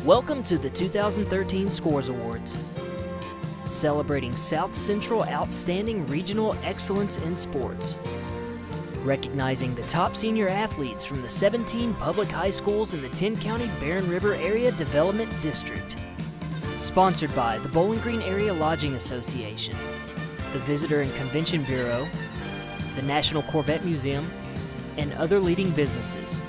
Welcome to the 2013 Scores Awards, celebrating South Central Outstanding Regional Excellence in Sports, recognizing the top senior athletes from the 17 public high schools in the 10-county Barren River Area Development District. Sponsored by the Bowling Green Area Lodging Association, the Visitor and Convention Bureau, the National Corvette Museum, and other leading businesses.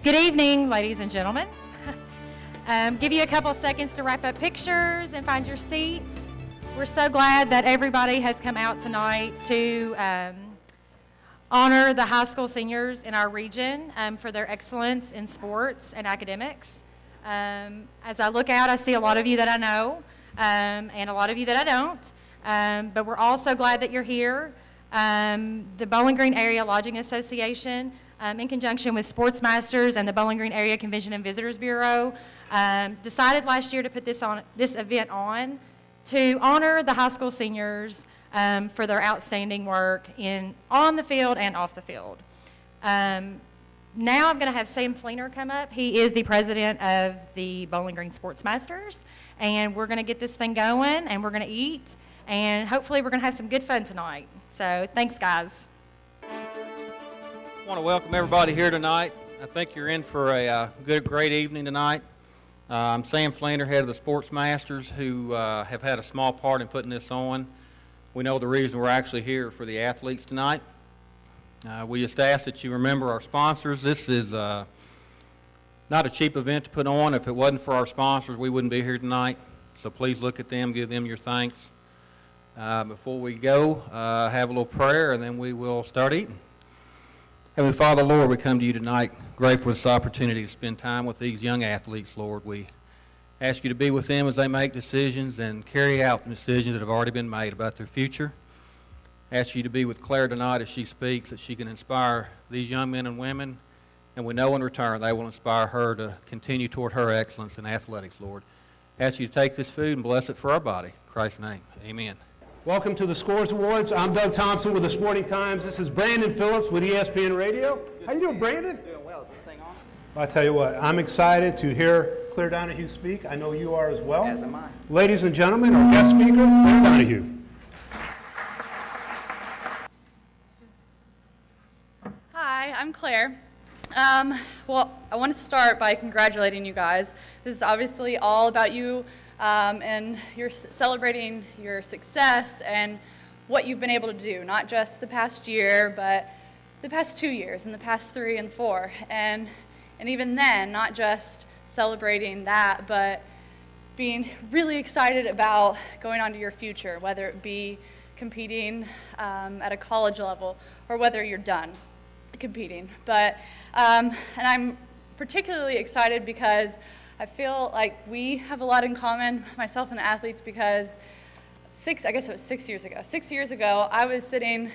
Good evening, ladies and gentlemen. Give you a couple seconds to wrap up pictures and find your seats. We're so glad that everybody has come out tonight to honor the high school seniors in our region for their excellence in sports and academics. As I look out, I see a lot of you that I know and a lot of you that I don't, but we're all so glad that you're here. The Bowling Green Area Lodging Association, in conjunction with Sports Masters and the Bowling Green Area Convention and Visitors Bureau, decided last year to put this event on to honor the high school seniors for their outstanding work on the field and off the field. Now I'm going to have Sam Fleener come up. He is the president of the Bowling Green Sports Masters, and we're going to get this thing going, and we're going to eat, and hopefully we're going to have some good fun tonight. So thanks, guys. I want to welcome everybody here tonight. I think you're in for a great evening tonight. I'm Sam Fleener, head of the Sports Masters, who have had a small part in putting this on. We know the reason we're actually here for the athletes tonight. We just ask that you remember our sponsors. This is not a cheap event to put on. If it wasn't for our sponsors, we wouldn't be here tonight. So please look at them, give them your thanks. Before we go, have a little prayer, and then we will start eating. Heavenly Father, Lord, we come to you tonight grateful for this opportunity to spend time with these young athletes, Lord. We ask you to be with them as they make decisions and carry out the decisions that have already been made about their future. Ask you to be with Claire tonight as she speaks, that she can inspire these young men and women, and we know in return they will inspire her to continue toward her excellence in athletics, Lord. Ask you to take this food and bless it for our body. In Christ's name, amen. Welcome to the Scores Awards. I'm Doug Thompson with the Sporting Times. This is Brandon Phillips with ESPN Radio. How you doing, Brandon? Doing well. Is this thing on? I'll tell you what, I'm excited to hear Claire Donahue speak. I know you are as well. As am I. Ladies and gentlemen, our guest speaker, Claire Donahue. Hi, I'm Claire. Well, I want to start by congratulating you guys. This is obviously all about you. And you're celebrating your success and what you've been able to do, not just the past year, but the past 2 years and the past 3 and 4. And even then, not just celebrating that, but being really excited about going on to your future, whether it be competing at a college level or whether you're done competing. But, and I'm particularly excited because I feel like we have a lot in common, myself and the athletes, because I guess it was 6 years ago. 6 years ago, I was sitting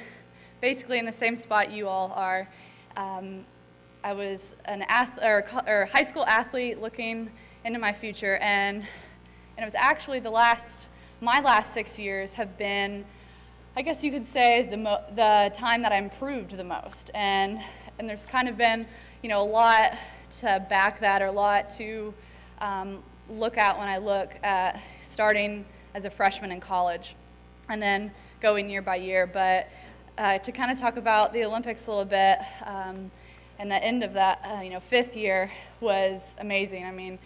basically in the same spot you all are. I was an high school athlete looking into my future, and it was actually my last 6 years have been, I guess you could say, the time that I improved the most. And there's kind of been, a lot to back that, or a lot to look at when I look at starting as a freshman in college and then going year by year. But to kind of talk about the Olympics a little bit, and the end of that, 5th year was amazing. I mean,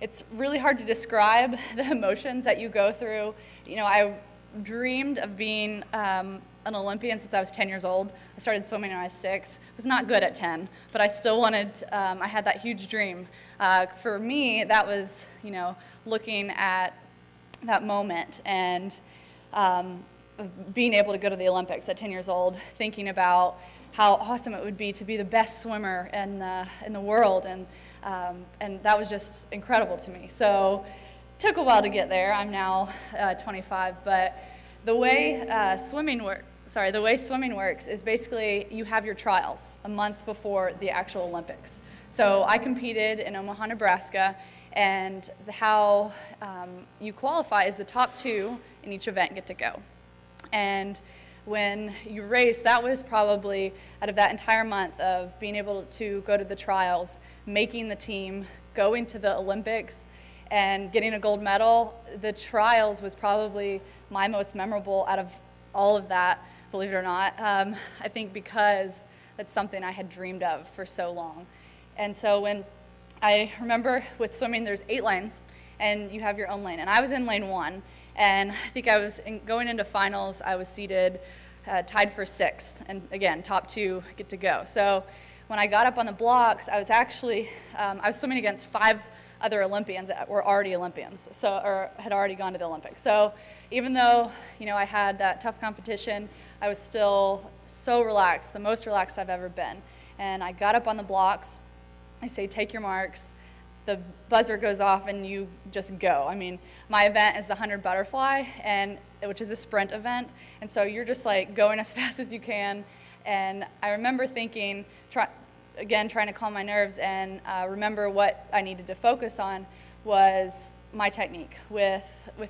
it's really hard to describe the emotions that you go through. I dreamed of being an Olympian since I was 10 years old. I started swimming when I was 6. I was not good at 10, but I still wanted, I had that huge dream. For me, that was, looking at that moment and being able to go to the Olympics at 10 years old, thinking about how awesome it would be to be the best swimmer in the world, and that was just incredible to me. So it took a while to get there. I'm now 25, but The way the way swimming works is basically you have your trials a month before the actual Olympics. So I competed in Omaha, Nebraska, and how you qualify is the top 2 in each event get to go. And when you race, that was probably, out of that entire month of being able to go to the trials, making the team, going to the Olympics, and getting a gold medal, the trials was probably my most memorable out of all of that, believe it or not. I think because that's something I had dreamed of for so long. And so when I remember with swimming, there's 8 lanes, and you have your own lane. And I was in lane 1, and I think I was going into finals, I was seated, tied for 6th. And again, top 2 get to go. So when I got up on the blocks, I was actually, I was swimming against 5 other Olympians that were already Olympians, or had already gone to the Olympics. So even though, I had that tough competition, I was still so relaxed, the most relaxed I've ever been. And I got up on the blocks, I say, take your marks, the buzzer goes off and you just go. I mean, my event is the 100 butterfly, which is a sprint event, and so you're just like going as fast as you can. And I remember thinking, trying to calm my nerves and remember what I needed to focus on was my technique. With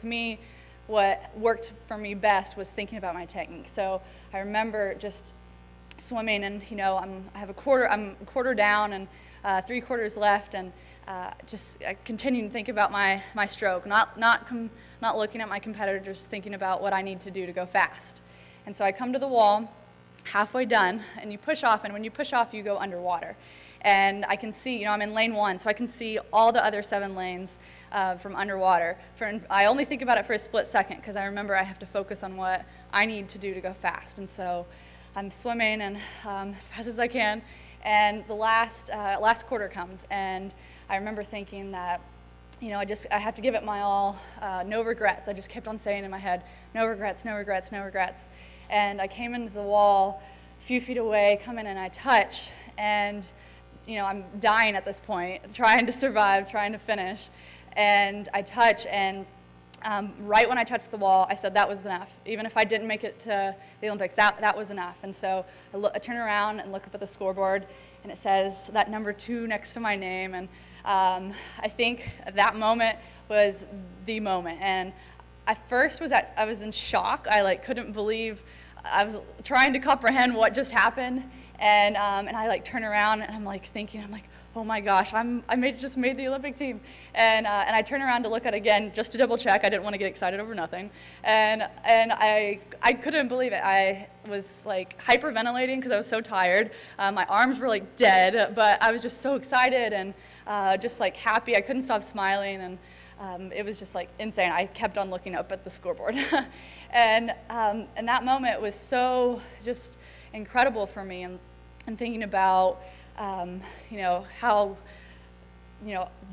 me, what worked for me best was thinking about my technique. So I remember just swimming, and I'm a quarter down and 3 quarters left, and just continuing to think about my stroke, not looking at my competitor, just thinking about what I need to do to go fast. And so I come to the wall, halfway done, and you push off, and when you push off, you go underwater. And I can see, I'm in lane 1, so I can see all the other 7 lanes from underwater. I only think about it for a split second, because I remember I have to focus on what I need to do to go fast. And so I'm swimming and as fast as I can, and the last quarter comes, and I remember thinking that, I have to give it my all, no regrets. I just kept on saying in my head, no regrets, no regrets, no regrets. And I came into the wall a few feet away, come in and I touch, and I'm dying at this point, trying to survive, trying to finish. And I touch, and right when I touched the wall, I said that was enough. Even if I didn't make it to the Olympics, that was enough. And so I turn around and look up at the scoreboard, and it says that number 2 next to my name. And I think that moment was the moment. And at first I was in shock. I couldn't believe. I was trying to comprehend what just happened, and I turn around and I'm thinking, oh my gosh, just made the Olympic team, and I turn around to look at it again just to double check. I didn't want to get excited over nothing, and I couldn't believe it. I was hyperventilating because I was so tired. My arms were dead, but I was just so excited and just happy. I couldn't stop smiling, and it was just insane. I kept on looking up at the scoreboard. And that moment was so just incredible for me, and thinking about, how,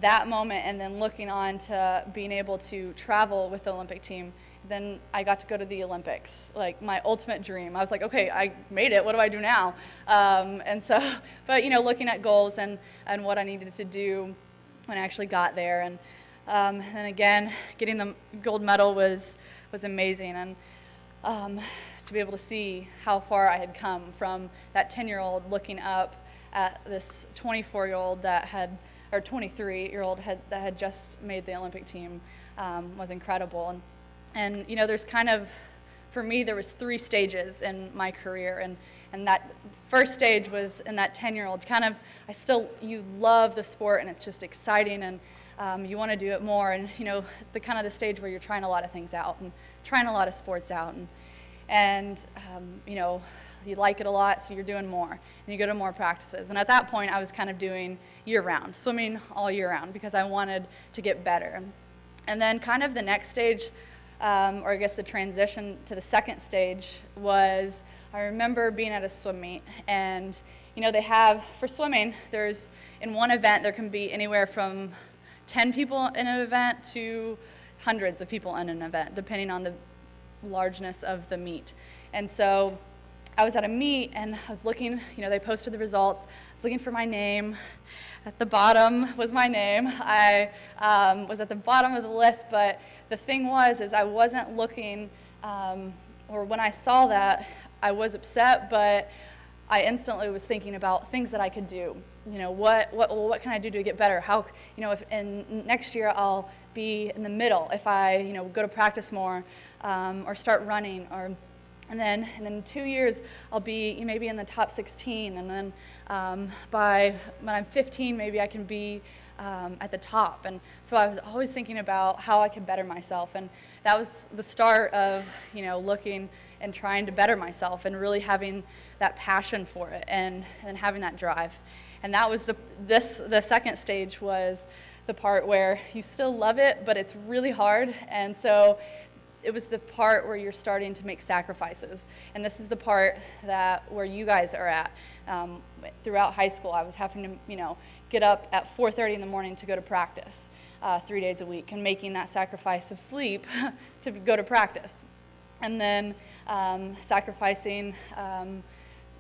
that moment, and then looking on to being able to travel with the Olympic team. Then I got to go to the Olympics, my ultimate dream. I was okay, I made it, what do I do now? And so, but looking at goals and what I needed to do when I actually got there, and again, getting the gold medal was amazing, and to be able to see how far I had come from that 10-year-old looking up at this 24-year-old or 23-year-old that had just made the Olympic team was incredible. And there's for me, there was 3 stages in my career, and that first stage was in that 10-year-old you love the sport, and it's just exciting, and you want to do it more, and the stage where you're trying a lot of things out and trying a lot of sports out, and you like it a lot, so you're doing more, and you go to more practices. And at that point, I was doing year-round, swimming all year round, because I wanted to get better. And then the next stage, or I guess the transition to the second stage, was I remember being at a swim meet, and they have, for swimming, there's, in one event, there can be anywhere from 10 people in an event to hundreds of people in an event, depending on the largeness of the meet. And so I was at a meet, and I was looking, they posted the results. I was looking for my name. At the bottom was my name. I was at the bottom of the list, but the thing was, I wasn't looking or when I saw that, I was upset, but I instantly was thinking about things that I could do. You know, what can I do to get better? How, you know, if in next year I'll be in the middle if I, you know, go to practice more, or start running, and then in 2 years I'll be maybe in the top 16, and then by when I'm 15 maybe I can be at the top. And so I was always thinking about how I could better myself, and that was the start of, you know, looking and trying to better myself and really having that passion for it and having that drive. And that was the second stage was the part where you still love it, but it's really hard. And so it was the part where you're starting to make sacrifices. And this is the part where you guys are at. Throughout high school, I was having to, you know, get up at 4:30 in the morning to go to practice 3 days a week, and making that sacrifice of sleep to go to practice. And then sacrificing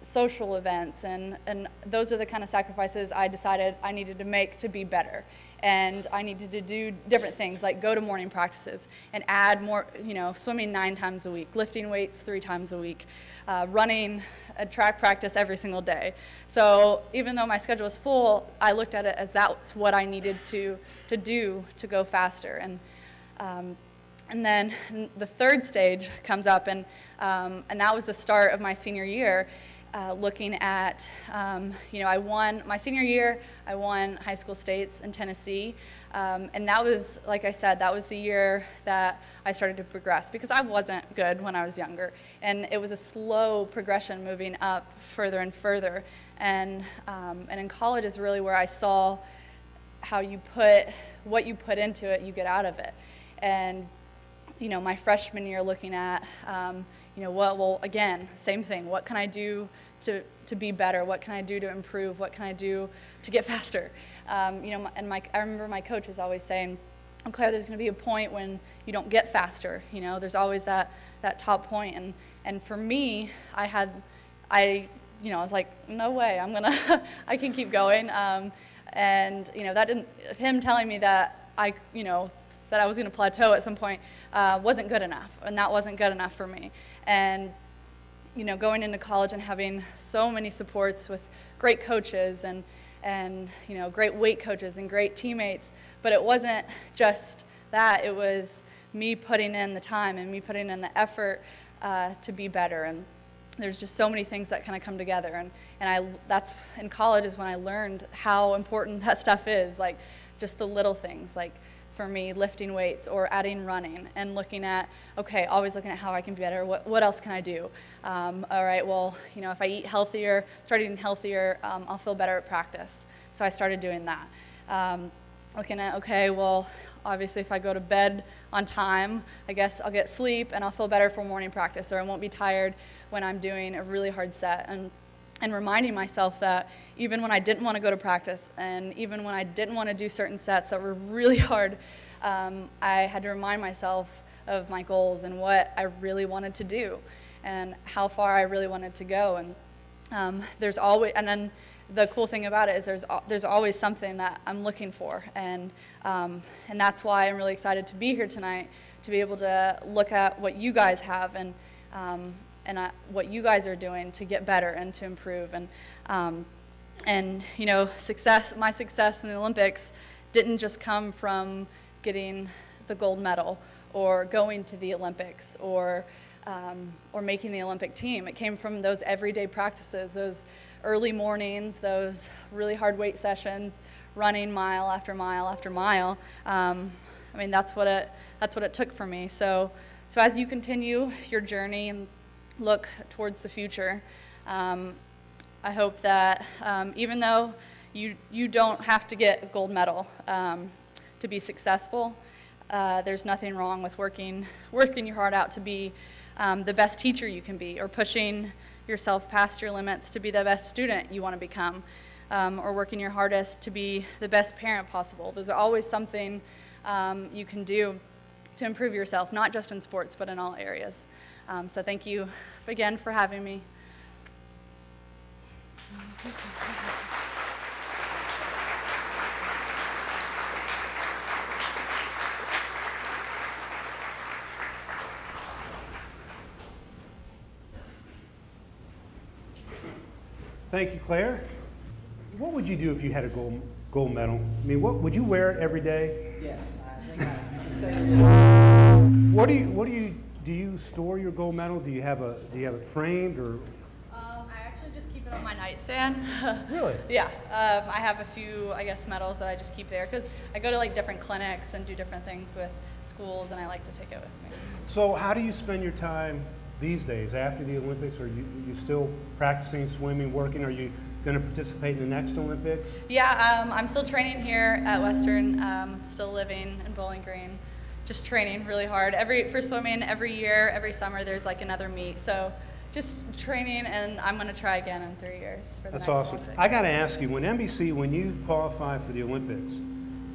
social events, and those are the kind of sacrifices I decided I needed to make to be better. And I needed to do different things, like go to morning practices and add more, you know, swimming 9 times a week, lifting weights 3 times a week, running a track practice every single day. So even though my schedule was full, I looked at it as that's what I needed to do to go faster. And then the third stage comes up, and that was the start of my senior year. Looking at, you know, I won my senior year, I won high school states in Tennessee, and that was, like I said, that was the year that I started to progress, because I wasn't good when I was younger, and it was a slow progression moving up further and further, and in college is really where I saw how what you put into it, you get out of it. And you know, my freshman year, looking at, you know, well, again, same thing. What can I do to be better? What can I do to improve? What can I do to get faster? You know, and I remember my coach was always saying, "Oh, Claire, there's going to be a point when you don't get faster. You know, there's always that top point." And for me, I was like, no way, I can keep going. And you know, him telling me that that I was going to plateau at some point wasn't good enough, and that wasn't good enough for me. And you know, going into college and having so many supports with great coaches and you know, great weight coaches and great teammates, but it wasn't just that. It was me putting in the time and me putting in the effort to be better. And there's just so many things that kind of come together. And that's in college is when I learned how important that stuff is, like just the little things, like for me, lifting weights or adding running and looking at, okay, always looking at how I can be better. What else can I do? All right, well, you know, if I start eating healthier, I'll feel better at practice. So I started doing that. Looking at, okay, well, obviously if I go to bed on time, I guess I'll get sleep and I'll feel better for morning practice, or I won't be tired when I'm doing a really hard set. And reminding myself that even when I didn't want to go to practice, and even when I didn't want to do certain sets that were really hard, I had to remind myself of my goals and what I really wanted to do and how far I really wanted to go. And then the cool thing about it is there's always something that I'm looking for, and that's why I'm really excited to be here tonight, to be able to look at what you guys have and what you guys are doing to get better and to improve. And you know, my success in the Olympics didn't just come from getting the gold medal or going to the Olympics or making the Olympic team. It came from those everyday practices, those early mornings, those really hard weight sessions, running mile after mile after mile. I mean, that's what it took for me. So as you continue your journey and look towards the future, I hope that even though you don't have to get a gold medal to be successful, there's nothing wrong with working your heart out to be the best teacher you can be, or pushing yourself past your limits to be the best student you want to become, or working your hardest to be the best parent possible. There's always something you can do to improve yourself, not just in sports, but in all areas. So thank you again for having me. Thank you, Claire. What would you do if you had a gold medal? I mean, what would you wear it every day? Yes, I think I can say Do you store your gold medal? Do you have it framed or? I actually just keep it on my nightstand. Really? Yeah, I have a few, I guess, medals that I just keep there because I go to like different clinics and do different things with schools, and I like to take it with me. So how do you spend your time these days after the Olympics? Are you still practicing swimming, working? Are you going to participate in the next Olympics? Yeah, I'm still training here at Western, still living in Bowling Green, just training really hard. For swimming, every year, every summer, there's like another meet. So just training, and I'm going to try again in 3 years for the That's next awesome. Olympics. I got to ask you, when you qualified for the Olympics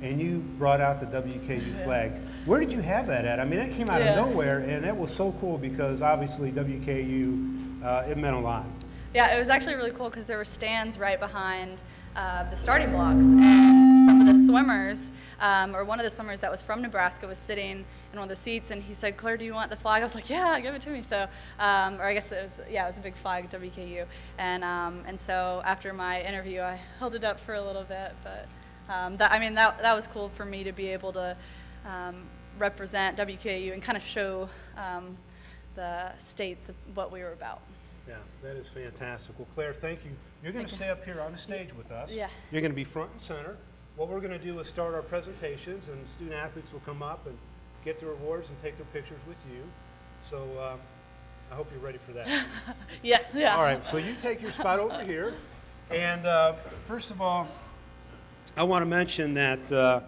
and you brought out the WKU flag, where did you have that at? I mean, that came out Yeah. of nowhere, and that was so cool because obviously WKU, it meant a lot. Yeah, it was actually really cool because there were stands right behind the starting blocks, and some of the swimmers, or one of the swimmers that was from Nebraska was sitting in one of the seats, and he said, "Claire, do you want the flag?" I was like, "Yeah, give it to me." So, or I guess it was a big flag, WKU, and so after my interview, I held it up for a little bit, but that was cool for me to be able to represent WKU and kind of show the states of what we were about. Yeah, that is fantastic. Well, Claire, thank you. You're going to stay up here on the stage with us. Yeah. You're going to be front and center. What we're going to do is start our presentations, and student athletes will come up and get their awards and take their pictures with you. So I hope you're ready for that. Yes, yeah. All right, so you take your spot over here. And first of all, I want to mention that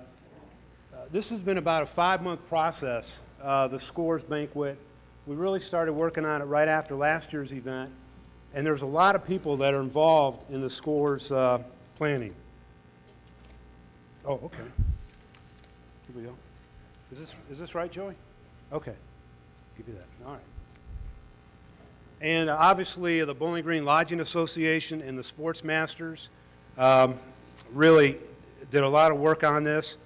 this has been about a 5-month process, the Scores Banquet. We really started working on it right after last year's event, and there's a lot of people that are involved in the Scores planning. Oh, okay. Here we go. Is this right, Joey? Okay. Give you that. All right. And obviously, the Bowling Green Lodging Association and the Sports Masters really did a lot of work on this.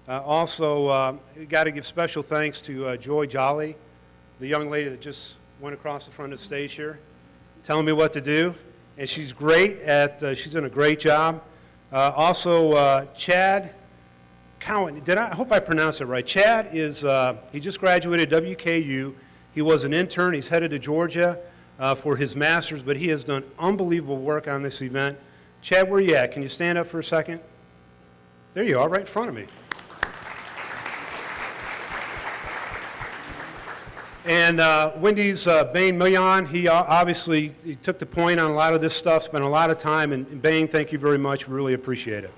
Also, we got to give special thanks to Joy Jolly, the young lady that just went across the front of the stage here, telling me what to do. And she's great she's done a great job. Also, Chad Cowan, I hope I pronounced it right. Chad he just graduated WKU. He was an intern. He's headed to Georgia for his master's, but he has done unbelievable work on this event. Chad, where are you at? Can you stand up for a second? There you are, right in front of me. And Wendy's Bain Million, he obviously took the point on a lot of this stuff, spent a lot of time, and Bain, thank you very much. We really appreciate it.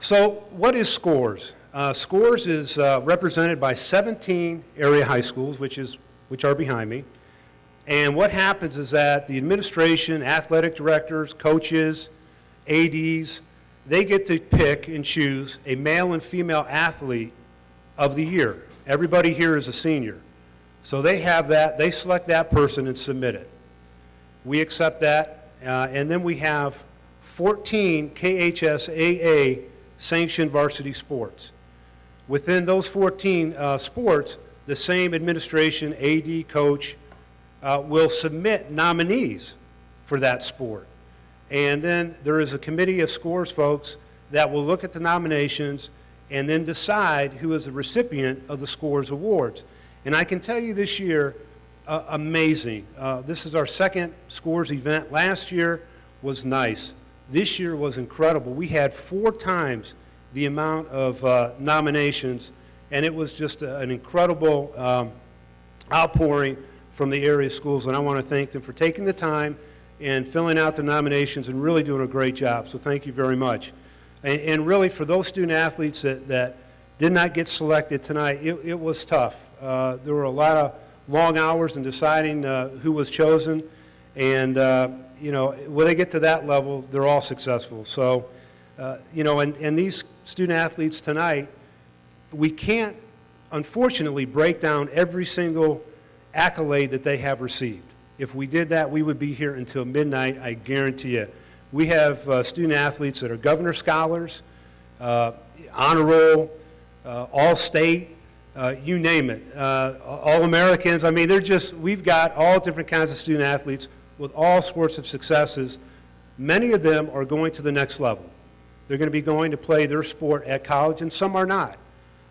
So what is SCORES? SCORES is represented by 17 area high schools, which are behind me. And what happens is that the administration, athletic directors, coaches, ADs, they get to pick and choose a male and female athlete of the year. Everybody here is a senior. So they have that, they select that person and submit it. We accept that, and then we have 14 KHSAA sanctioned varsity sports. Within those 14 sports, the same administration, AD, coach, will submit nominees for that sport. And then there is a committee of SCORES folks that will look at the nominations and then decide who is the recipient of the SCORES awards. And I can tell you this year, amazing. This is our second SCORES event. Last year was nice. This year was incredible. We had 4 times the amount of nominations, and it was just an incredible outpouring from the area schools, and I want to thank them for taking the time and filling out the nominations and really doing a great job, so thank you very much. And really, for those student athletes that did not get selected tonight, it was tough. There were a lot of long hours in deciding who was chosen, and when they get to that level, they're all successful. So, and these student athletes tonight, we can't, unfortunately, break down every single accolade that they have received. If we did that, we would be here until midnight, I guarantee you. We have student athletes that are Governor Scholars, Honor Roll, All-State, you name it, All-Americans. I mean, we've got all different kinds of student athletes with all sorts of successes. Many of them are going to the next level. They're going to be going to play their sport at college, and some are not.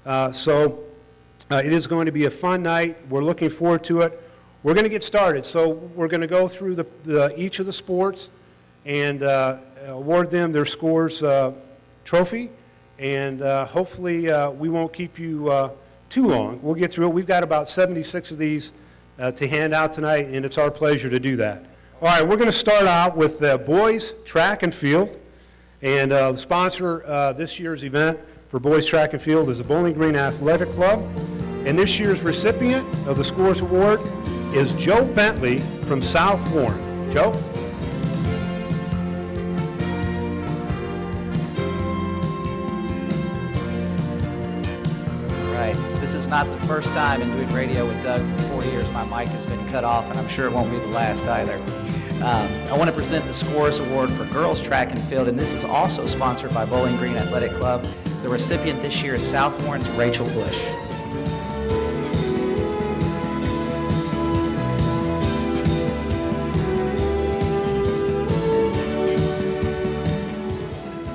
It is going to be a fun night. We're looking forward to it. We're going to get started. So we're going to go through each of the sports and award them their scores trophy. And hopefully we won't keep you too long. We'll get through it. We've got about 76 of these to hand out tonight, and it's our pleasure to do that. All right, we're going to start out with the boys track and field. And the sponsor this year's event for boys track and field is the Bowling Green Athletic Club. And this year's recipient of the Scores Award is Joe Bentley from South Warren. Joe? Right. This is not the first time in doing radio with Doug for 4 years. My mic has been cut off, and I'm sure it won't be the last either. I want to present the Scores Award for girls track and field, and this is also sponsored by Bowling Green Athletic Club. The recipient this year is South Warren's Rachel Bush.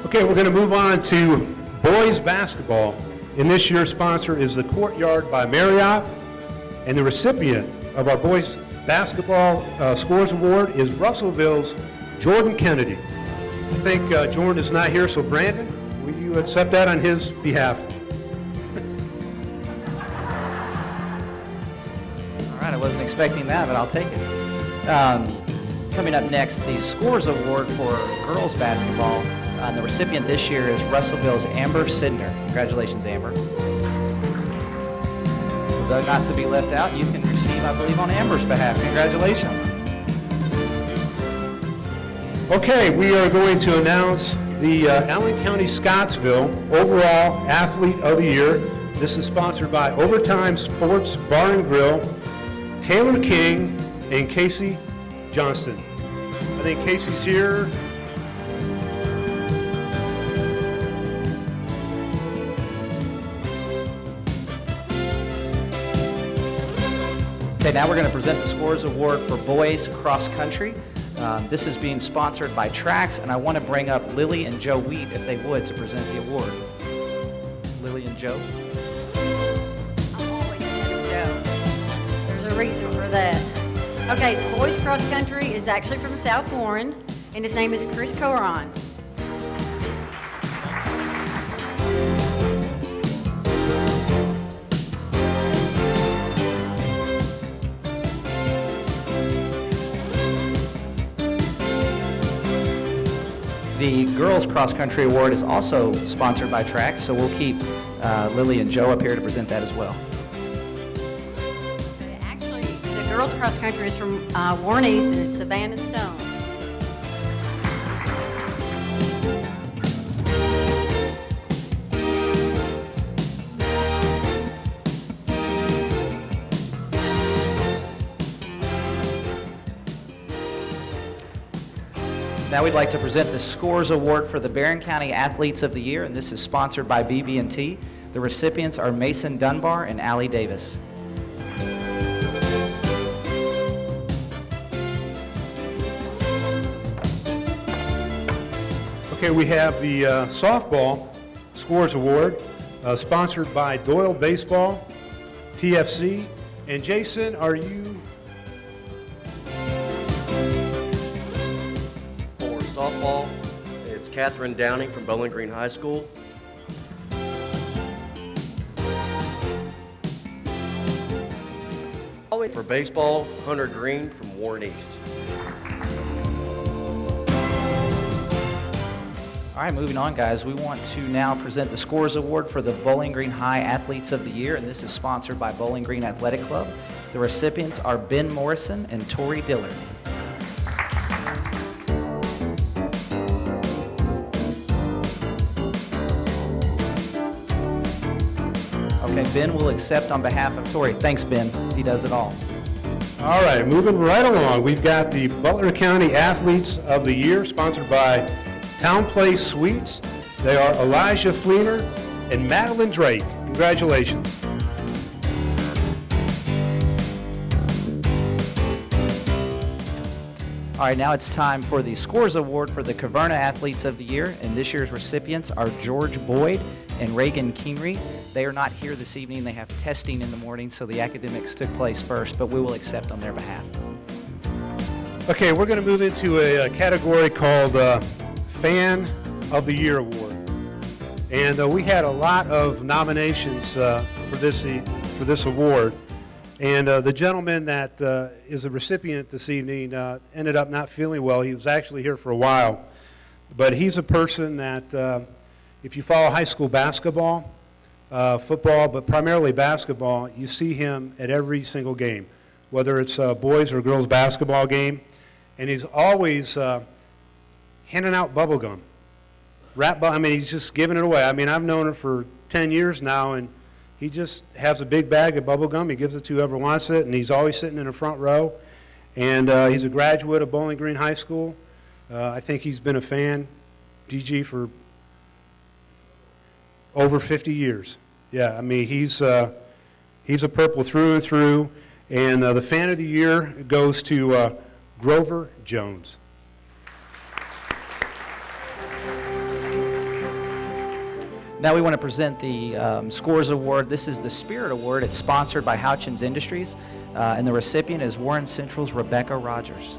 Okay, we're going to move on to boys basketball. And this year's sponsor is the Courtyard by Marriott. And the recipient of our boys basketball Scores Award is Russellville's Jordan Kennedy. I think Jordan is not here, so Brandon, will you accept that on his behalf? All right, I wasn't expecting that, but I'll take it. Coming up next, the Scores Award for girls basketball. The recipient this year is Russellville's Amber Sidner. Congratulations, Amber. Though not to be left out, you can receive, I believe, on Amber's behalf. Congratulations. Okay, we are going to announce the Allen County Scottsville Overall Athlete of the Year. This is sponsored by Overtime Sports Bar and Grill, Taylor King, and Casey Johnston. I think Casey's here. Okay, now we're going to present the Scores Award for boys cross country. This is being sponsored by Trax, and I want to bring up Lily and Joe Wheat, if they would, to present the award. Lily and Joe. I'm always Joe. There's a reason for that. Okay, the boys cross country is actually from South Warren, and his name is Chris Coron. The Girls Cross Country Award is also sponsored by Trax, so we'll keep Lily and Joe up here to present that as well. Actually, the girls cross country is from Warren East, and it's Savannah Stone. Now we'd like to present the Scores Award for the Barron County Athletes of the Year, and this is sponsored by BB&T. The recipients are Mason Dunbar and Allie Davis. Okay, we have the Softball Scores Award, sponsored by Doyle Baseball, TFC. And Jason, are you? For softball, it's Catherine Downing from Bowling Green High School. For baseball, Hunter Green from Warren East. All right, moving on, guys. We want to now present the Scores Award for the Bowling Green High Athletes of the Year, and this is sponsored by Bowling Green Athletic Club. The recipients are Ben Morrison and Tori Dillard. Okay, Ben will accept on behalf of Tori. Thanks, Ben. He does it all. All right, moving right along. We've got the Butler County Athletes of the Year, sponsored by Town Place Suites. They are Elijah Fleener and Madeline Drake. Congratulations. All right, now it's time for the Scores Award for the Caverna Athletes of the Year, and this year's recipients are George Boyd and Reagan Kingery. They are not here this evening. They have testing in the morning, so the academics took place first, but we will accept on their behalf. Okay, we're going to move into a category called Fan of the Year Award. And we had a lot of nominations for this award. And the gentleman that is a recipient this evening ended up not feeling well. He was actually here for a while. But he's a person that, if you follow high school basketball, football, but primarily basketball, you see him at every single game, whether it's a boys or girls basketball game. And he's always handing out bubble gum. He's just giving it away. I mean, I've known him for 10 years now, and he just has a big bag of bubble gum. He gives it to whoever wants it, and he's always sitting in the front row. And he's a graduate of Bowling Green High School. I think he's been a fan, GG, for over 50 years. Yeah, I mean, he's a Purple through and through. And the Fan of the Year goes to Grover Jones. Now we want to present the Scores Award. This is the Spirit Award. It's sponsored by Houchins Industries, and the recipient is Warren Central's Rebecca Rogers.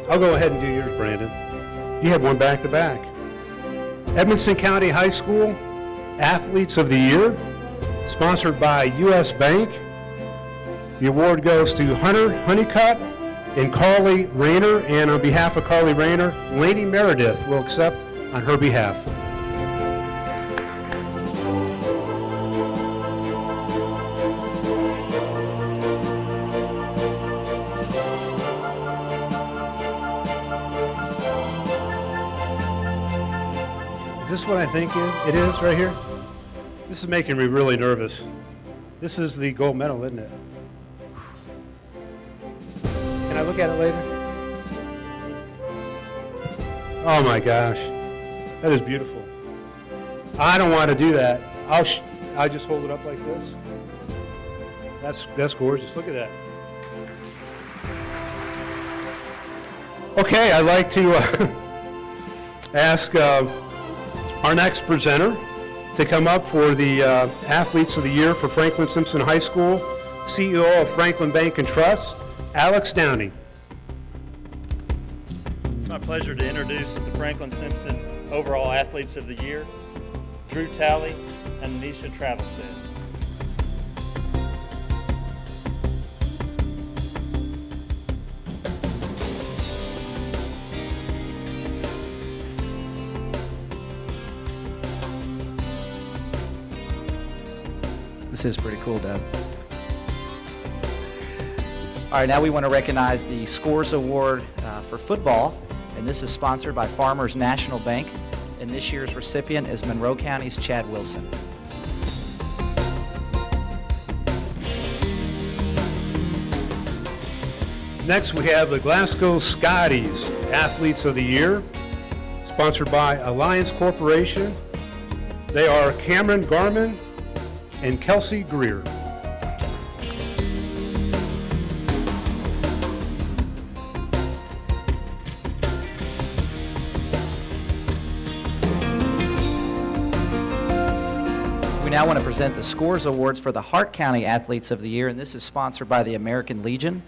I'll go ahead and do yours, Brandon. You had one back-to-back. Edmonson County High School Athletes of the Year, sponsored by U.S. Bank. The award goes to Hunter Honeycutt and Carly Rayner, and on behalf of Carly Rayner, Laney Meredith will accept on her behalf. Is this what I think it is right here? This is making me really nervous. This is the gold medal, isn't it? Can I look at it later? Oh my gosh, that is beautiful. I don't want to do that. I'll just hold it up like this. That's gorgeous. Look at that. Okay, I'd like to ask our next presenter to come up for the Athletes of the Year for Franklin Simpson High School, CEO of Franklin Bank and Trust, Alex Downing. It's my pleasure to introduce the Franklin Simpson Overall Athletes of the Year, Drew Talley and Anisha Travelstead. This is pretty cool, Doug. All right, now we want to recognize the Scores Award for football, and this is sponsored by Farmers National Bank, and this year's recipient is Monroe County's Chad Wilson. Next, we have the Glasgow Scotties Athletes of the Year, sponsored by Alliance Corporation. They are Cameron Garman and Kelsey Greer. We now want to present the Scores Awards for the Hart County Athletes of the Year, and this is sponsored by the American Legion.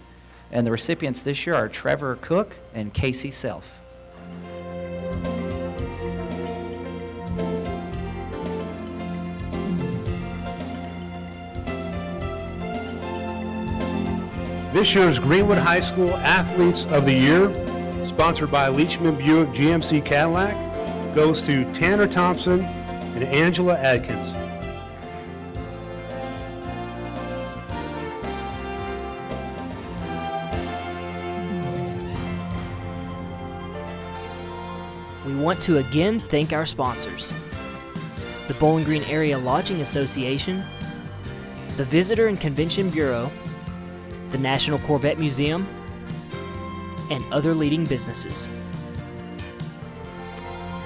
And the recipients this year are Trevor Cook and Casey Self. This year's Greenwood High School Athletes of the Year, sponsored by Leachman Buick GMC Cadillac, goes to Tanner Thompson and Angela Adkins. We want to again thank our sponsors: the Bowling Green Area Lodging Association, the Visitor and Convention Bureau, the National Corvette Museum, and other leading businesses.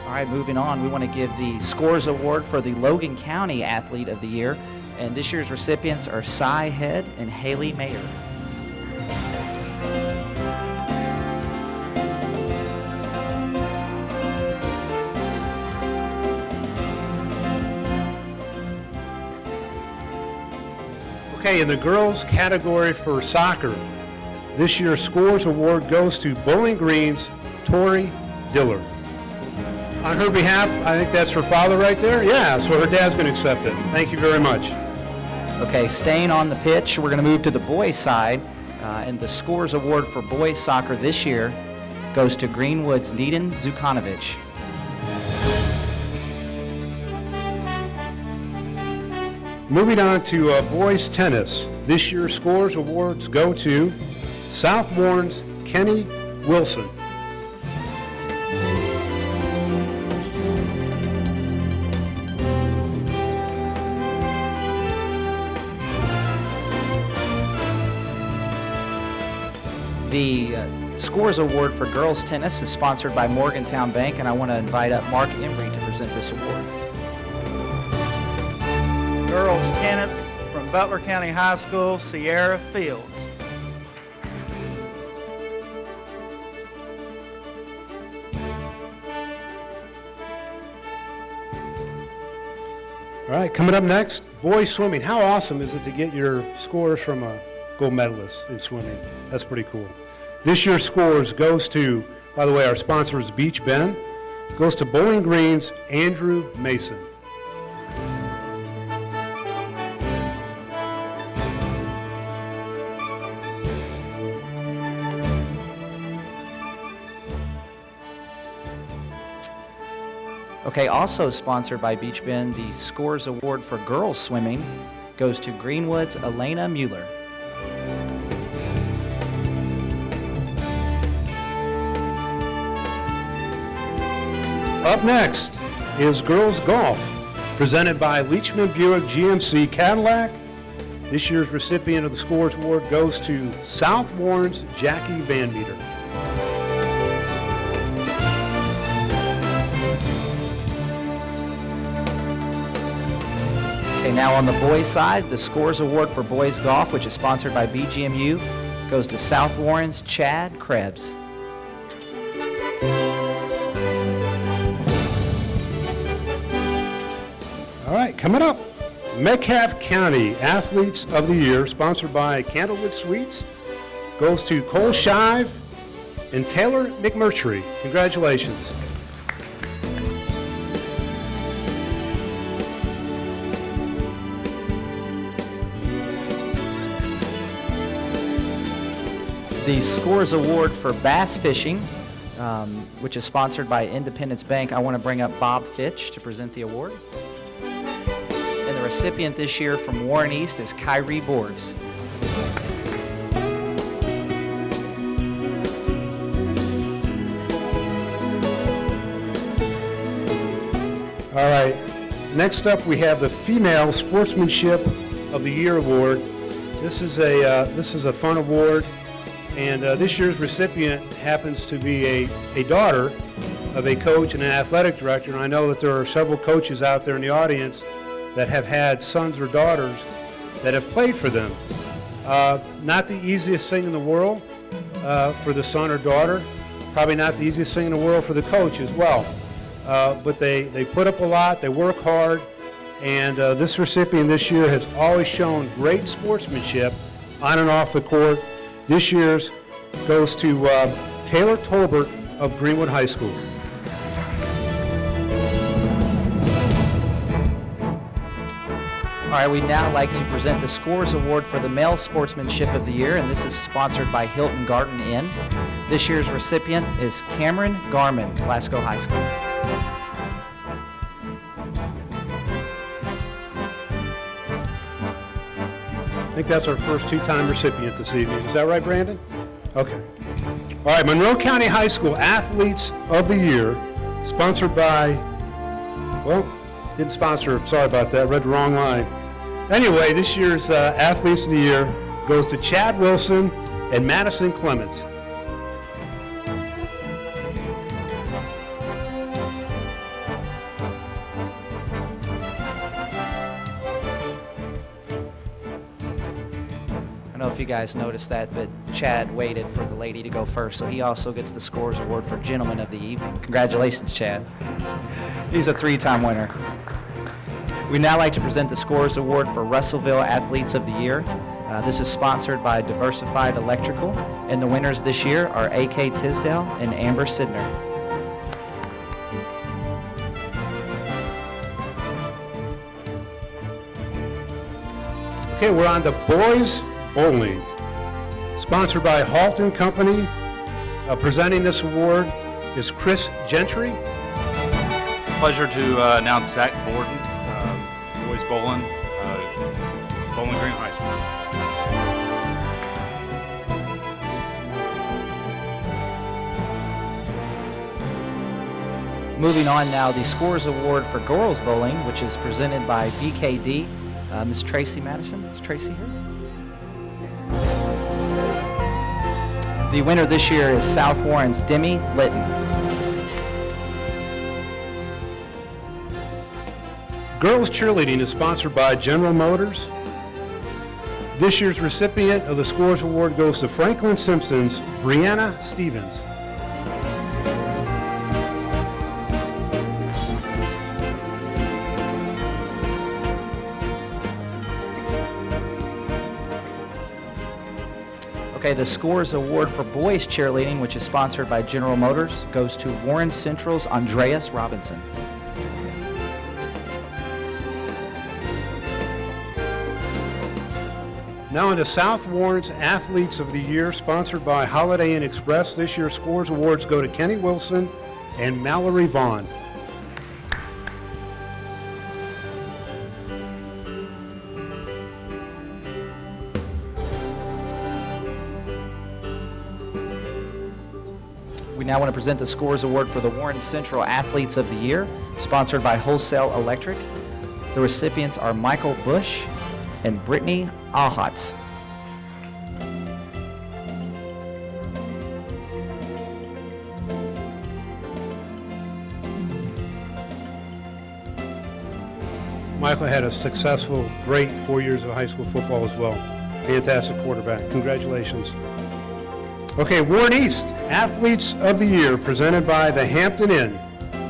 All right, moving on, we want to give the Scores Award for the Logan County Athlete of the Year, and this year's recipients are Cy Head and Haley Mayer. Okay, in the girls category for soccer, this year's Scores Award goes to Bowling Green's Tori Dillard. On her behalf, I think that's her father right there. Yeah, so her dad's going to accept it. Thank you very much. Okay, staying on the pitch, we're going to move to the boys' side, and the Scores Award for boys soccer this year goes to Greenwood's Needon Zukanovich. Moving on to boys tennis, this year's Scores Awards go to South Warren's Kenny Wilson. The Scores Award for girls tennis is sponsored by Morgantown Bank, and I want to invite up Mark Embry to present this award. Girls tennis from Butler County High School, Sierra Fields. All right, coming up next, boys swimming. How awesome is it to get your scores from a gold medalist in swimming? That's pretty cool. This year's scores goes to, by the way, our sponsor is Beach Bend, goes to Bowling Green's Andrew Mason. Okay, also sponsored by Beach Bend, the Scores Award for girls swimming goes to Greenwood's Elena Mueller. Up next is girls golf, presented by Leachman Buick GMC Cadillac. This year's recipient of the Scores Award goes to South Warren's Jackie Van Meter. Okay, now on the boys' side, the Scores Award for boys golf, which is sponsored by BGMU, goes to South Warren's Chad Krebs. All right, coming up, Metcalfe County Athletes of the Year, sponsored by Candlewood Suites, goes to Cole Shive and Taylor McMurtry. Congratulations. The Scores Award for bass fishing, which is sponsored by Independence Bank, I want to bring up Bob Fitch to present the award. And the recipient this year from Warren East is Kyrie Borgs. All right, next up we have the Female Sportsmanship of the Year Award. This is a fun award, and this year's recipient happens to be a daughter of a coach and an athletic director, and I know that there are several coaches out there in the audience that have had sons or daughters that have played for them. Not the easiest thing in the world for the son or daughter, probably not the easiest thing in the world for the coach as well. But they put up a lot, they work hard, and this recipient this year has always shown great sportsmanship on and off the court. This year's goes to Taylor Tolbert of Greenwood High School. All right, we'd now like to present the Scores Award for the Male Sportsmanship of the Year, and this is sponsored by Hilton Garden Inn. This year's recipient is Cameron Garman, Glasgow High School. I think that's our first two-time recipient this evening. Is that right, Brandon? Okay. All right, Monroe County High School Athletes of the Year, sponsored by, well, didn't sponsor, sorry about that, read the wrong line. Anyway, this year's Athletes of the Year goes to Chad Wilson and Madison Clements. don't know if you guys noticed that, but Chad waited for the lady to go first, so he also gets the Scores Award for Gentleman of the Evening. Congratulations, Chad. He's a 3-time winner. We'd now like to present the Scores Award for Russellville Athletes of the Year. This is sponsored by Diversified Electrical, and the winners this year are A.K. Tisdale and Amber Sidner. Okay, we're on to boys bowling. Sponsored by Halton Company. Presenting this award is Chris Gentry. Pleasure to announce Zach Borden, boys bowling, Bowling Green High School. Moving on now, the Scores Award for Girls Bowling, which is presented by BKD. Ms. Tracy Madison. Is Tracy here? The winner this year is South Warren's Demi Litton. Girls cheerleading is sponsored by General Motors. This year's recipient of the Scores Award goes to Franklin Simpson's Brianna Stevens. Okay, the Scores Award for Boys Cheerleading, which is sponsored by General Motors, goes to Warren Central's Andreas Robinson. Now into South Warren's Athletes of the Year, sponsored by Holiday Inn Express. This year's Scores Awards go to Kenny Wilson and Mallory Vaughn. We now want to present the Scores Award for the Warren Central Athletes of the Year, sponsored by Wholesale Electric. The recipients are Michael Bush and Brittany Ahotz. Michael had a successful, great 4 years of high school football as well. Fantastic quarterback. Congratulations. Okay, Warren East Athletes of the Year, presented by the Hampton Inn.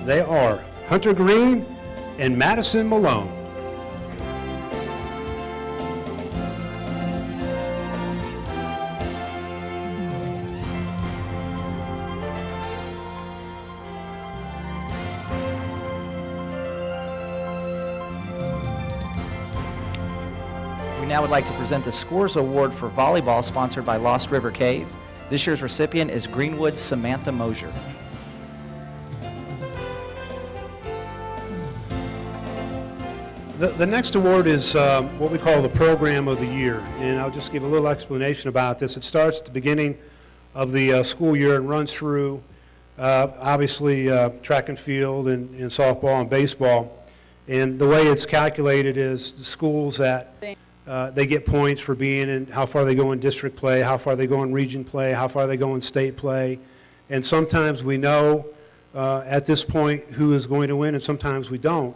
They are Hunter Green and Madison Malone. We now would like to present the Scores Award for Volleyball, sponsored by Lost River Cave. This year's recipient is Greenwood's Samantha Mosier. The next award is what we call the Program of the Year, and I'll just give a little explanation about this. It starts at the beginning of the school year and runs through, obviously, track and field and softball and baseball. And the way it's calculated is the schools that they get points for being in, how far they go in district play, how far they go in region play, how far they go in state play. And sometimes we know at this point who is going to win, and sometimes we don't.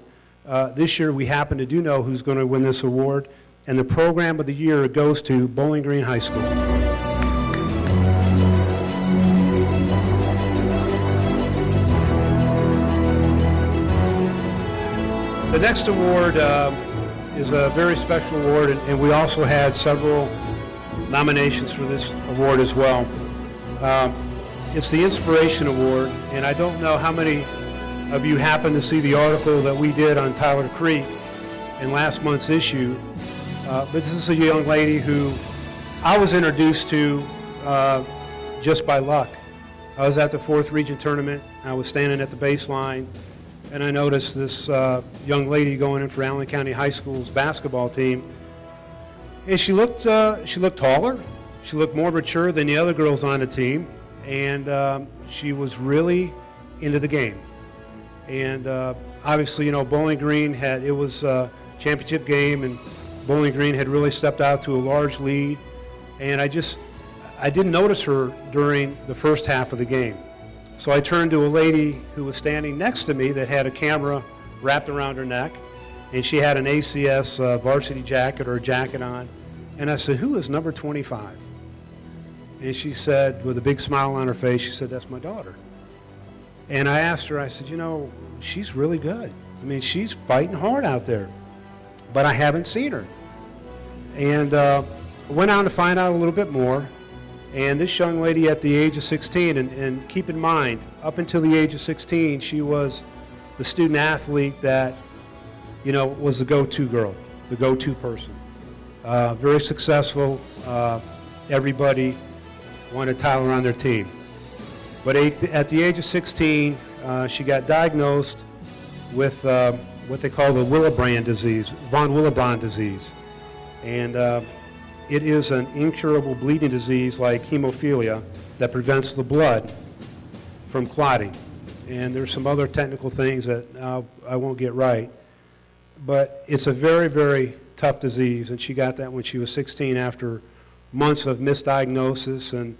This year we happen to do know who's going to win this award, and the Program of the Year goes to Bowling Green High School. The next award is a very special award, and we also had several nominations for this award as well. It's the Inspiration Award, and I don't know how many of you happened to see the article that we did on Tyler Creek in last month's issue, but this is a young lady who I was introduced to just by luck. I was at the 4th Region Tournament. I was standing at the baseline, and I noticed this young lady going in for Allen County High School's basketball team. And she looked taller. She looked more mature than the other girls on the team, and she was really into the game. And obviously, you know, Bowling Green it was a championship game, and Bowling Green had really stepped out to a large lead. And I didn't notice her during the first half of the game. So I turned to a lady who was standing next to me that had a camera wrapped around her neck, and she had an ACS varsity jacket or jacket on. And I said, who is number 25? And she said, with a big smile on her face, she said, that's my daughter. And I asked her, I said, you know, she's really good. I mean, she's fighting hard out there, but I haven't seen her. And went on to find out a little bit more. And this young lady at the age of 16, and keep in mind, up until the age of 16, she was the student athlete that, you know, was the go-to girl, the go-to person. Very successful. Everybody wanted Tyler on their team. But at the age of 16, she got diagnosed with what they call the Willebrand disease, von Willebrand disease. And it is an incurable bleeding disease like hemophilia that prevents the blood from clotting. And there's some other technical things that I won't get right. But it's a very, very tough disease, and she got that when she was 16 after months of misdiagnosis. And,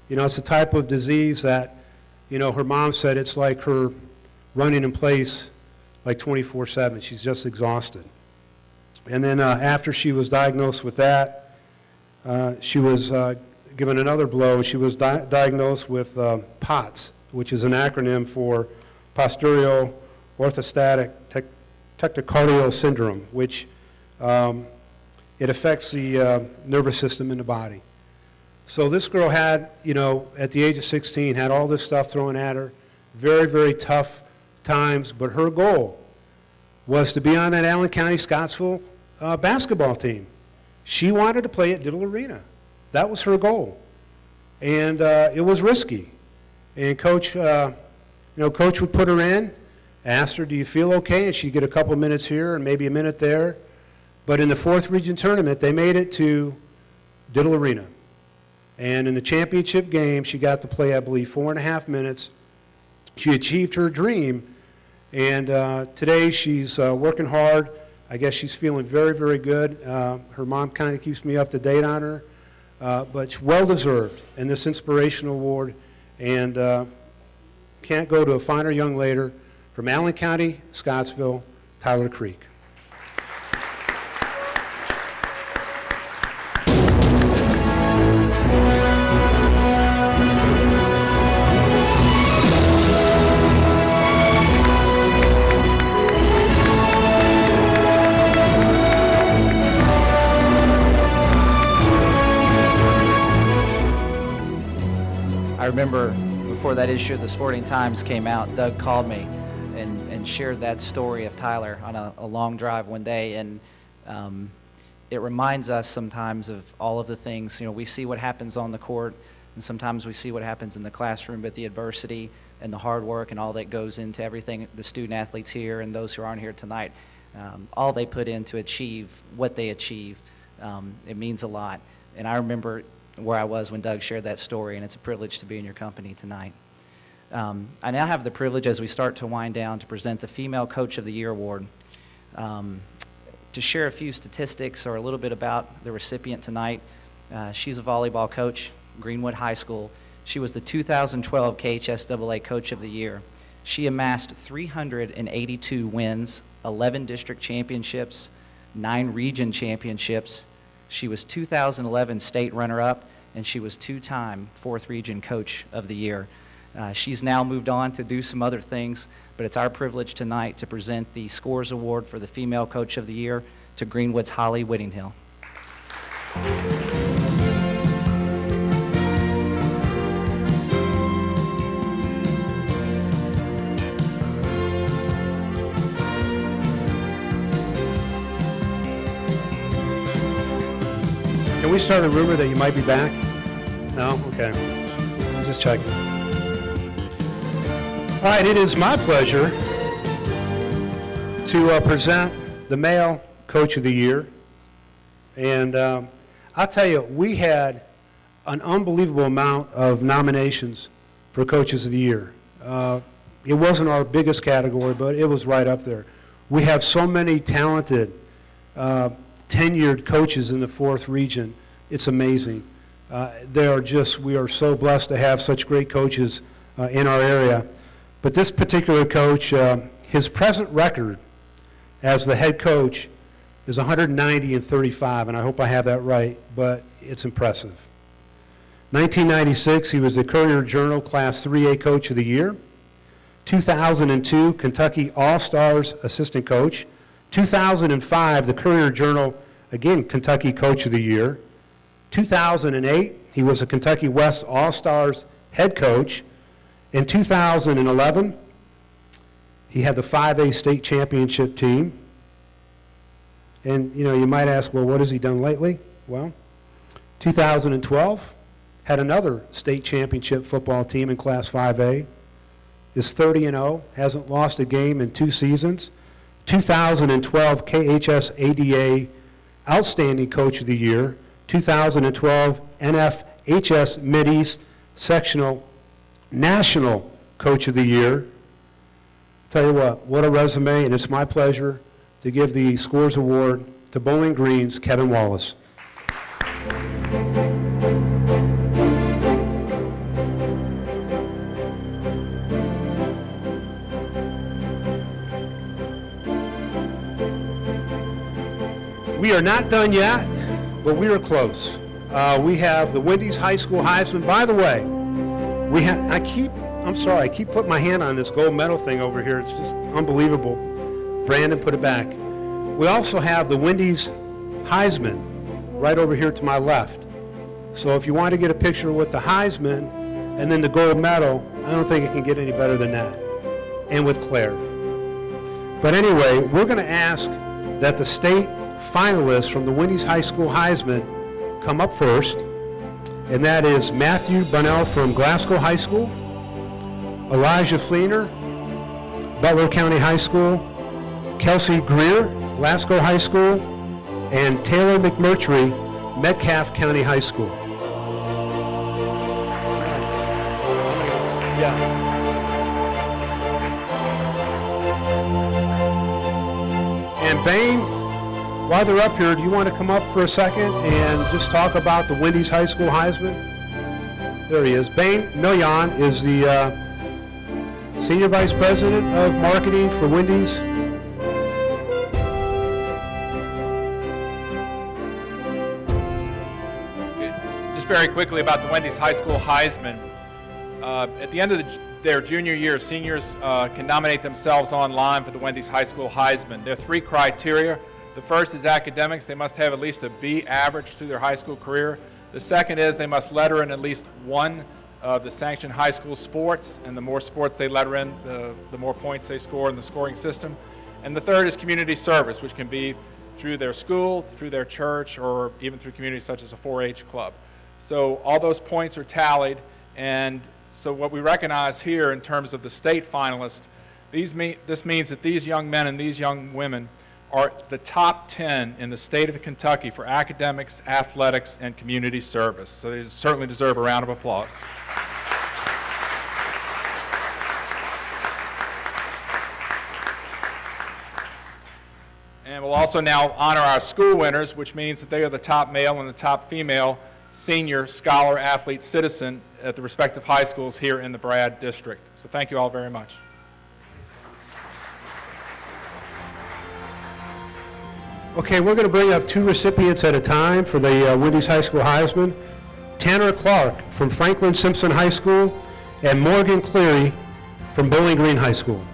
you know, it's a type of disease that, you know, her mom said it's like her running in place like 24/7. She's just exhausted. And then after she was diagnosed with that, she was given another blow. She was diagnosed with POTS, which is an acronym for posterior orthostatic tachycardia syndrome, which it affects the nervous system in the body. So this girl had, you know, at the age of 16, had all this stuff thrown at her, very, very tough times, but her goal was to be on that Allen County Scottsville basketball team. She wanted to play at Diddle Arena. That was her goal. And it was risky. And Coach would put her in, ask her, do you feel okay? And she'd get a couple minutes here and maybe a minute there. But in the 4th region tournament, they made it to Diddle Arena. And in the championship game, she got to play, I believe, 4.5 minutes. She achieved her dream. And today she's working hard. I guess she's feeling very, very good. Her mom kind of keeps me up to date on her. But it's well-deserved in this inspirational award. And can't go to a finer young lady from Allen County, Scottsville, Tyler Creek. I remember before that issue of the Sporting Times came out, Doug called me and shared that story of Tyler on a long drive one day. And it reminds us sometimes of all of the things, you know, we see what happens on the court, and sometimes we see what happens in the classroom, but the adversity and the hard work and all that goes into everything, the student athletes here and those who aren't here tonight, all they put in to achieve what they achieve, it means a lot. And I remember where I was when Doug shared that story, and it's a privilege to be in your company tonight. I now have the privilege, as we start to wind down, to present the Female Coach of the Year Award. To share a few statistics or a little bit about the recipient tonight, she's a volleyball coach, Greenwood High School. She was the 2012 KHSAA Coach of the Year. She amassed 382 wins, 11 district championships, 9 region championships. She was 2011 state runner-up, and she was 2-time 4th Region Coach of the Year. She's now moved on to do some other things, but it's our privilege tonight to present the Scores Award for the Female Coach of the Year to Greenwood's Holly Whittinghill. Can we start a rumor that you might be back? No? Okay. I'm just checking. All right, it is my pleasure to present the Male Coach of the Year. And I'll tell you, we had an unbelievable amount of nominations for Coaches of the Year. It wasn't our biggest category, but it was right up there. We have so many talented, tenured coaches in the 4th region. It's amazing. We are so blessed to have such great coaches in our area. But this particular coach, his present record as the head coach is 190 and 35, and I hope I have that right, but it's impressive. 1996, he was the Courier Journal Class 3A Coach of the Year. 2002, Kentucky All-Stars Assistant Coach. 2005, the Courier Journal, again, Kentucky Coach of the Year. 2008, he was a Kentucky West All-Stars Head Coach. In 2011, he had the 5A State Championship team. And, you know, you might ask, well, what has he done lately? Well, 2012, had another state championship football team in Class 5A. Is 30-0, hasn't lost a game in 2 seasons. 2012 KHS ADA Outstanding Coach of the Year. 2012 NFHS Mideast Sectional National Coach of the Year. Tell you what a resume, and it's my pleasure to give the Scores Award to Bowling Green's Kevin Wallace. We are not done yet, but we are close. We have the Wendy's High School Heisman. By the way, I keep putting my hand on this gold medal thing over here. It's just unbelievable. Brandon, put it back. We also have the Wendy's Heisman right over here to my left. So if you want to get a picture with the Heisman and then the gold medal, I don't think it can get any better than that. And with Claire. But anyway, we're going to ask that the state finalists from the Wendy's High School Heisman come up first, and that is Matthew Bunnell from Glasgow High School, Elijah Fleener, Butler County High School, Kelsey Greer, Glasgow High School, and Taylor McMurtry, Metcalf County High School. Yeah. And Bain, while they're up here, do you want to come up for a second and just talk about the Wendy's High School Heisman? There he is. Bain Noyan is the Senior Vice President of Marketing for Wendy's. Just very quickly about the Wendy's High School Heisman. At the end of their junior year, seniors can nominate themselves online for the Wendy's High School Heisman. There are 3 criteria. The first is academics. They must have at least a B average through their high school career. The second is they must letter in at least one of the sanctioned high school sports, and the more sports they letter in, the more points they score in the scoring system. And the third is community service, which can be through their school, through their church, or even through communities such as a 4-H club. So all those points are tallied, and so what we recognize here in terms of the state finalists, this means that these young men and these young women are the top 10 in the state of Kentucky for academics, athletics, and community service. So they certainly deserve a round of applause. And we'll also now honor our school winners, which means that they are the top male and the top female senior scholar, athlete, citizen at the respective high schools here in the Brad District. So thank you all very much. Okay, we're going to bring up 2 recipients at a time for the Wendy's High School Heisman. Tanner Clark from Franklin Simpson High School and Morgan Cleary from Bowling Green High School.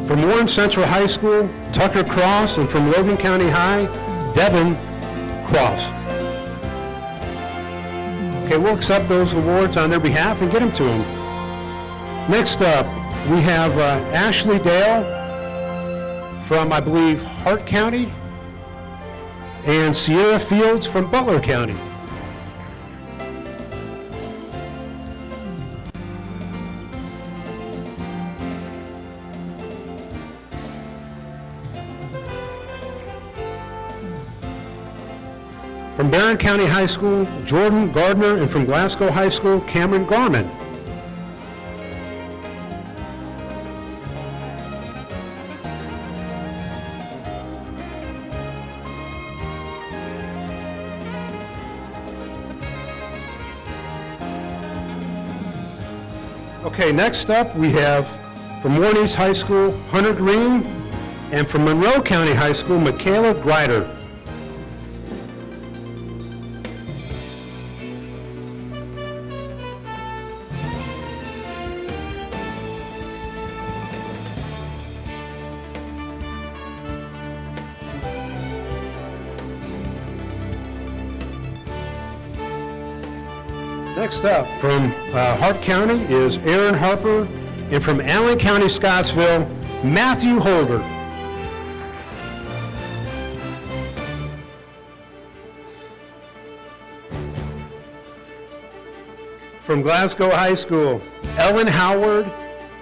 From Warren Central High School, Tucker Cross, and from Logan County High, Devin Cross. Okay, we'll accept those awards on their behalf and get them to them. Next up, we have Ashley Dale from, I believe, Hart County, and Sierra Fields from Butler County. From Barron County High School, Jordan Gardner, and from Glasgow High School, Cameron Garman. Okay, next up, we have from Warren East High School, Hunter Green, and from Monroe County High School, Michaela Grider. Next up, from Hart County is Aaron Harper, and from Allen County, Scottsville, Matthew Holder. From Glasgow High School, Ellen Howard,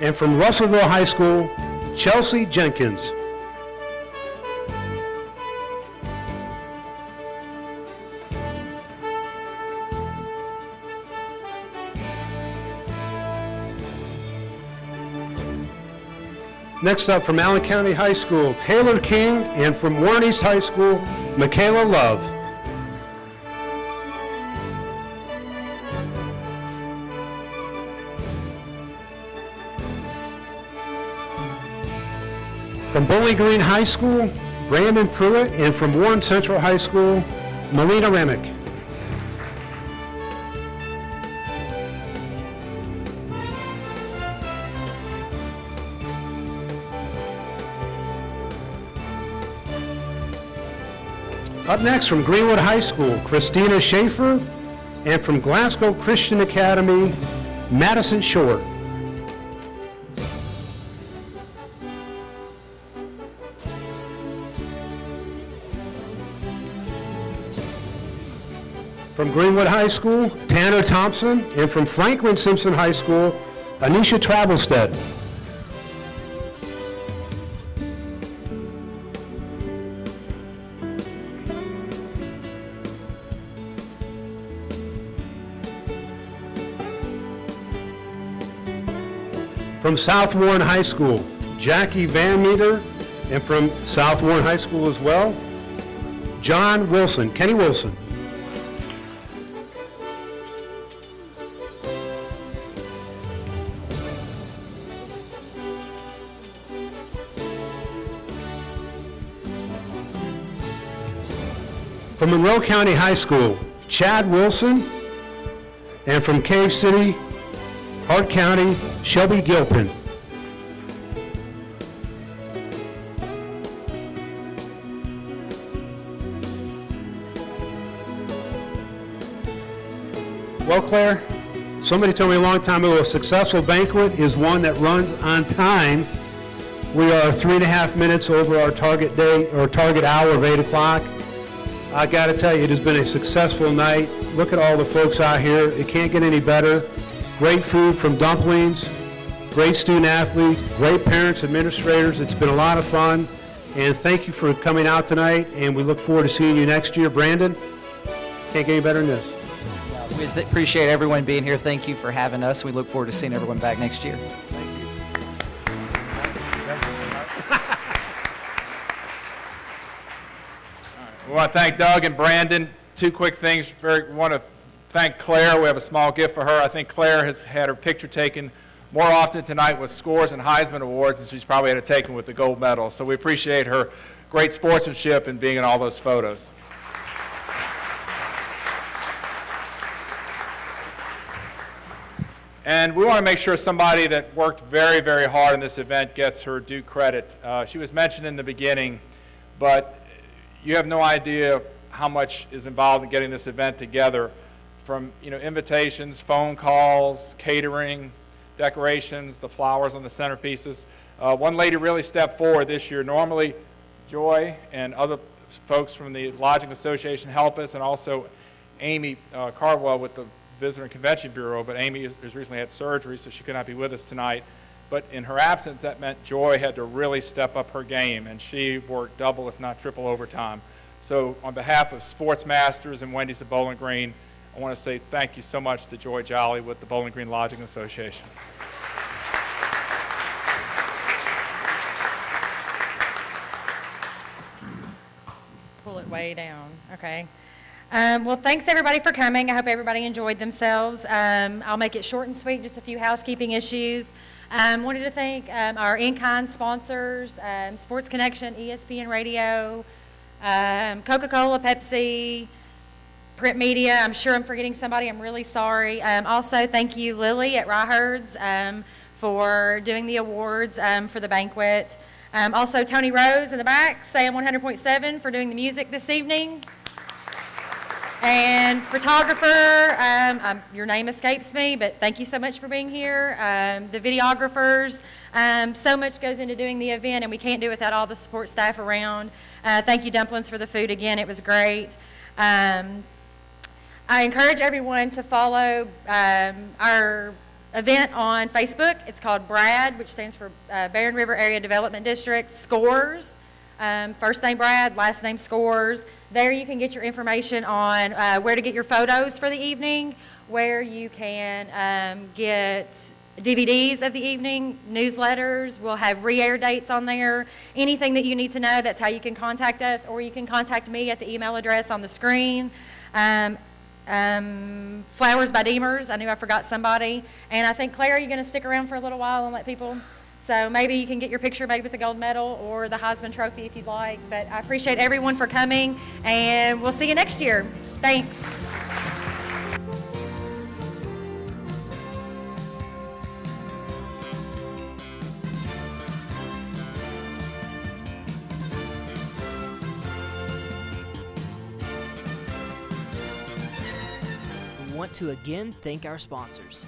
and from Russellville High School, Chelsea Jenkins. Next up, from Allen County High School, Taylor King, and from Warren East High School, Michaela Love. From Bowling Green High School, Brandon Pruitt, and from Warren Central High School, Melina Remick. Up next, from Greenwood High School, Christina Schaefer, and from Glasgow Christian Academy, Madison Short. From Greenwood High School, Tanner Thompson, and from Franklin Simpson High School, Anisha Travelstead. From South Warren High School, Jackie Van Meter, and from South Warren High School as well, John Wilson, Kenny Wilson. From Monroe County High School, Chad Wilson, and from Cave City, Hart County, Shelby Gilpin. Well, Claire, somebody told me a long time ago, a successful banquet is one that runs on time. We are 3.5 minutes over our target date, or target hour of 8 o'clock. I got to tell you, it has been a successful night. Look at all the folks out here. It can't get any better. Great food from Dumplings, great student athletes, great parents, administrators. It's been a lot of fun. And thank you for coming out tonight, and we look forward to seeing you next year. Brandon, can't get any better than this. We appreciate everyone being here. Thank you for having us. We look forward to seeing everyone back next year. We want to thank Doug and Brandon. Two quick things. We want to thank Claire. We have a small gift for her. I think Claire has had her picture taken more often tonight with scores and Heisman Awards, and she's probably had it taken with the gold medal. So we appreciate her great sportsmanship and being in all those photos. And we want to make sure somebody that worked very, very hard in this event gets her due credit. She was mentioned in the beginning, but you have no idea how much is involved in getting this event together, from invitations, phone calls, catering, decorations, the flowers on the centerpieces. One lady really stepped forward this year. Normally, Joy and other folks from the Lodging Association help us, and also Amy Cardwell with the Visitor and Convention Bureau, but Amy has recently had surgery, so she could not be with us tonight. But in her absence, that meant Joy had to really step up her game, and she worked double, if not triple overtime. So on behalf of Sports Masters and Wendy's of Bowling Green, I want to say thank you so much to Joy Jolly with the Bowling Green Lodging Association. Pull it way down, okay. Well, thanks everybody for coming. I hope everybody enjoyed themselves. I'll make it short and sweet, just a few housekeeping issues. Wanted to thank our in-kind sponsors, Sports Connection, ESPN Radio, Coca-Cola, Pepsi, print media. I'm sure I'm forgetting somebody. I'm really sorry. Also, thank you, Lily at Ryherd's, for doing the awards for the banquet. Also, Tony Rose in the back, Sam 100.7 for doing the music this evening. And photographer, your name escapes me, but thank you so much for being here. The videographers, so much goes into doing the event, and we can't do it without all the support staff around. Thank you, Dumplings, for the food again. It was great. I encourage everyone to follow our event on Facebook. It's called BRAD, which stands for Barren River Area Development District Scores. First name Brad, last name Scores. There you can get your information on where to get your photos for the evening, where you can get DVDs of the evening, newsletters. We'll have re-air dates on there. Anything that you need to know, that's how you can contact us, or you can contact me at the email address on the screen. Flowers by Deemers. I knew I forgot somebody. And I think, Claire, you're going to stick around for a little while and let people... So maybe you can get your picture made with the gold medal or the Heisman Trophy if you'd like. But I appreciate everyone for coming, and we'll see you next year. Thanks. We want to again thank our sponsors: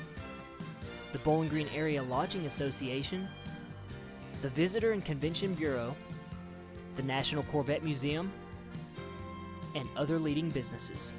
the Bowling Green Area Lodging Association, the Visitor and Convention Bureau, the National Corvette Museum, and other leading businesses.